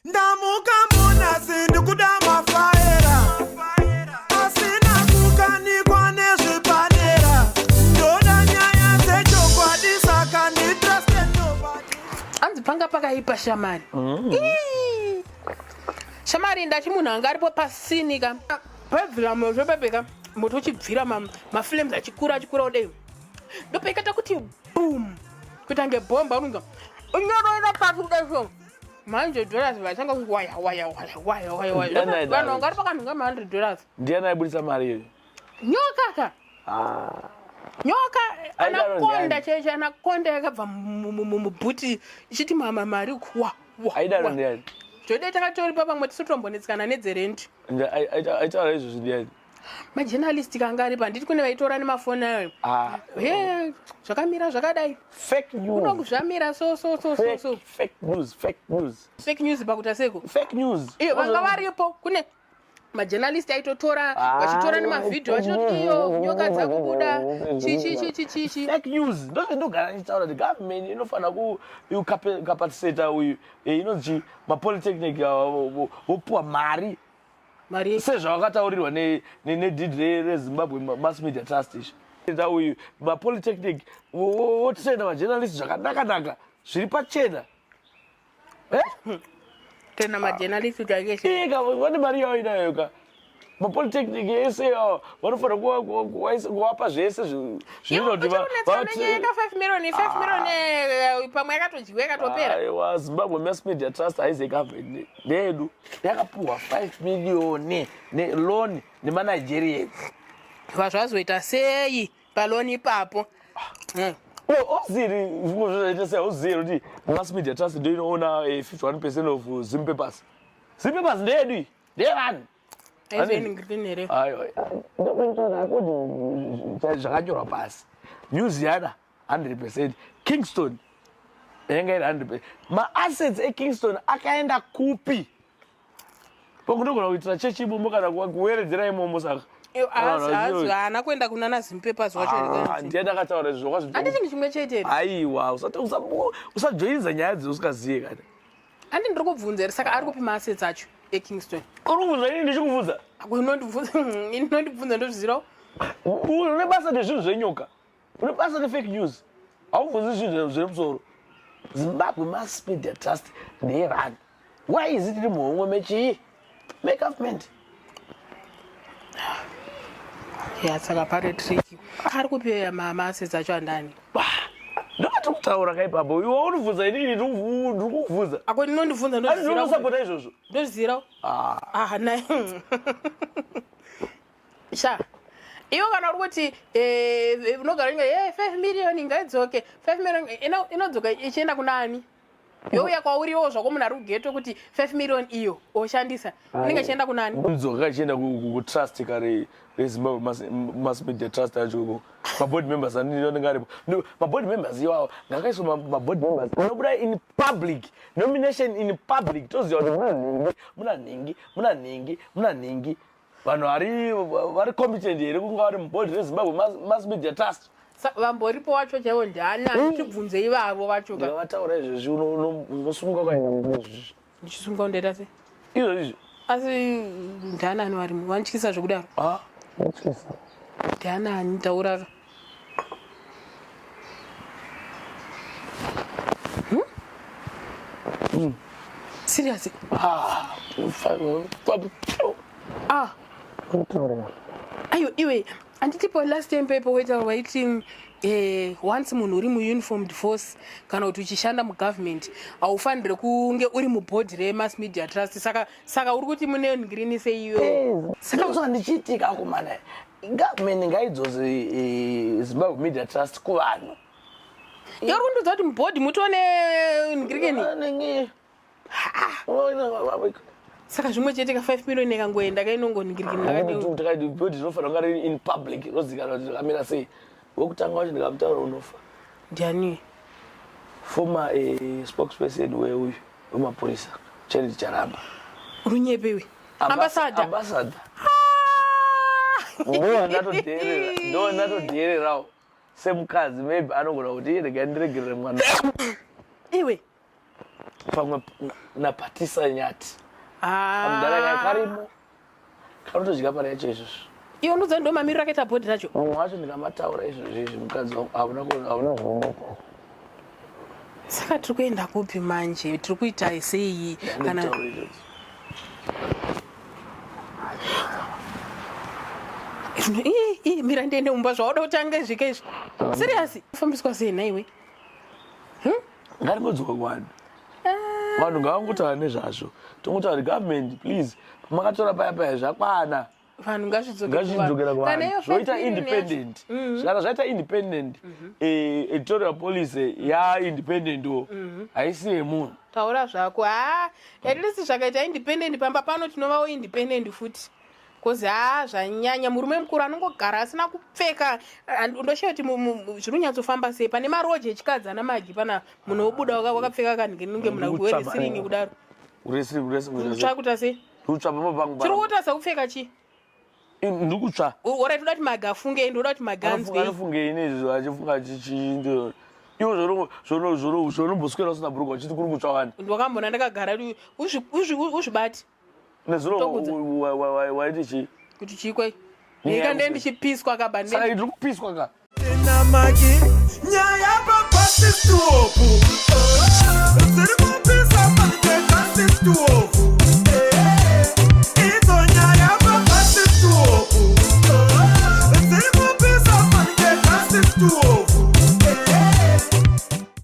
Ndamuka muna sindikuda mafaera asina kukanikwa nezvepadera ndoda nyaya dzechokwadi saka nditrusted nobody. Anzi panga pakaipa shamari. Shamari ndati munhu anga aripo pasinika pabvira moto pepeka moto uchibvira maflames achikura kudai ndopekata kuti boom kutange bhomba unga unyoroera pasi kudai so manje dollars vatanga waya vanhu vanga ari pakanhunga $100. Ndiani aibudisa mari iyo? Nyoka ka nyoka anakonda cheche anakonda yakabva mubhuti ichiti mari kuwa Aidaro ndiani? Jode takatori pamwe tisotombonetsikana nedzerendi. Aitaura izvozvo ndiani? Majournalist kanga ari pa nditi kune vaitora nemafoni ayo. Zvakamira zvakadai. Fake news. Kunongo zvamira so. Fake news. Fake news pakuta seko. Fake news. Iyo vanga varipo kune majournalist aitotora vachitora nemavidhio vachinoti iyo nyoka dzakubuda chichi. Fake news. Ndogara ndichitaura kuti government inofana kucapacitate uyu inonzi mapolytechnic vopuwa mari sezvavakataurirwa nedhidhi reZimbabwe Mass Media Trust isho uyu mapolytechnic votisenda majournalist zvakanaka zviri pachena tena majournalist takeshe vane mari yavo inayo ka mapolytechnic ese vanofana kuvapa zvese zvinoita kuti 5 million pamwe yakatojiwa yakatopera. Aiwa, Zimbabwe Mass Media Trust haizi government ndedu yakapuwa 5 million loan nemanigerians. Vazvazoita sei paloni ipapo? Oziri zvinoita sei oziri kuti Mass Media Trust ndio inoona 51% of Zim Papers. Zim Papers ndedu ndevanhu. Aizeningrinere. Aiwa. Ndokutoona kuti zvakanyorwa pasi. News yana 100%. Kingston yenga iri 100%. Ma-assets eKingston akaenda kupi? Pakutogona kuitira chechibumbu kana kuwedzera imomo saka. Haana kuenda kunana Zim Papers wacho. Ndiye ndakataura izvo kwazvo. Handiti chimwe chete. Aiwa, usajoinza nyaya dzausingazivi kana. Handi ndiri kubvunza saka ari kupi ma-assets acho eKingston. Uri kubvunza ini ndichikubvunza? Inondibvunza ndozvizirawo. Une basa nezvinhu zvenyoka. Une basa nefake news. Haubvunzi zvinhu zviri musoro. Zimbabwe Mass Media Trust ndeyevanhu. Why is it iri muhomwe mechii? Government. Saka pari tricky. Ari kupi ma-assets acho andani? Ndakati kutaura kaipapo. Iwe unibvunza inini ndiri kukubvunza. Ndinondibvunza ndozvizirawo. Ndinokusapota izvozvo. Ndozvizirawo. Nai. Sha. Iwo kana uri kuti unogara nyika 5 million ngaidzoke 5 million inodzoka ichienda kunani? Youya kwauriwo zvako munhu ari kugeto kuti 5 million iyo oshandisa inenge ichienda kunani? Inodzoka ichienda kutrust kare reZimbabwe Mass Media Trust yacho maboard members anenge aripo. Maboard members iwawo ngakaiswa maboard members anobuda in public, nomination in public. Toziva kuti muna nhingi vanhu vari competent here kunga vari muboard reZimbabwe Mass Media Trust. Vamboripo wacho chaivo ndani andibvunze ivavo vacho ka. Ndavataura izvozvi unosunga ukaenda izvozvi. Ndichisunga undaita sei? Izvozvi. Asi ndanani varimo vantyisa zvokudaro? Vantyisa. Ndanani taura ka. Seriously? Ayo iwe anditipo last time paper waiti once munhu uri muuniformed force kana kuti uchishanda mugovernment haufanire kunge uri muboard reMass Media Trust saka uri kuti munengirinise iyo saka ndichiitika akomana government ngaidzoze Zimbabwe Media Trust kuvanhu yari kundodza kuti muboard mutone ngirikeni saka zvimwe chete ka 5 million ikangoenda kainongoningirikini board rinofana kunga riri in public rozikana kuti zvakamira sei. Wokutanga wacho ndikamutaura unofa. Ndiani? Former spokesperson wemapurisa Charity Charamba. Runyepe we. Ambassador. Ndo ndatodererawo semukadzi maybe anogona kuti ndiregerere mwana. Iwe pamwe napatisa nyati Ah. karimo kanotodya pana yacho izvozvo Iwe unoziva ndo mamiriro akaita bhodhi racho. mumwe wacho ndikamataura izvozvo mukadzi wangu hauna zvinoita Saka tiri kuenda kupi manje? Tiri kuita sei kana mira ndiende mumba zvauda kutanga zvike izvi. Serious? Fambiswa sei naiwe? ngaringodzwa kwani vanhu ngavangotaura nezvazvo tongotaura government please pamakatora paya paya zvakwana Vanhu ngazvidzokera kuvanhu zvoita independent kana zvaita independent editorial policy yaindependentwo haisi yemunhu taura zvako. At least zvakaita independent pamba pano tinovawo independent futi. Kozi zvanyanya murume mukuru anongogara asina kupfeka. Ndoshaye kuti zvinonyatsofamba sei pane maroje echikadzi ana magi pana munhu wobuda wakapfeka kanhinge munhu wewrestling kudaro. Utsva kuita sei? utsva pamba pangu Tiri kuita sekupfeka chii? ndiri kutsva Alright, ndoda kuti maga afunge, ndoda kuti maganzi bei. anofunge inezvo achifunga chichindo iwo zvonomboswera usina bhuruku achiti kuri kutsva wani Ndakambona ndakagara uzvibati nezuro waiti chii kuti chikwai ndikande ndichipiswa saka kabande. ndiri kupiswa ka Tina magi nyaya papasi stuopu ziri kupisa pande kasi stuopu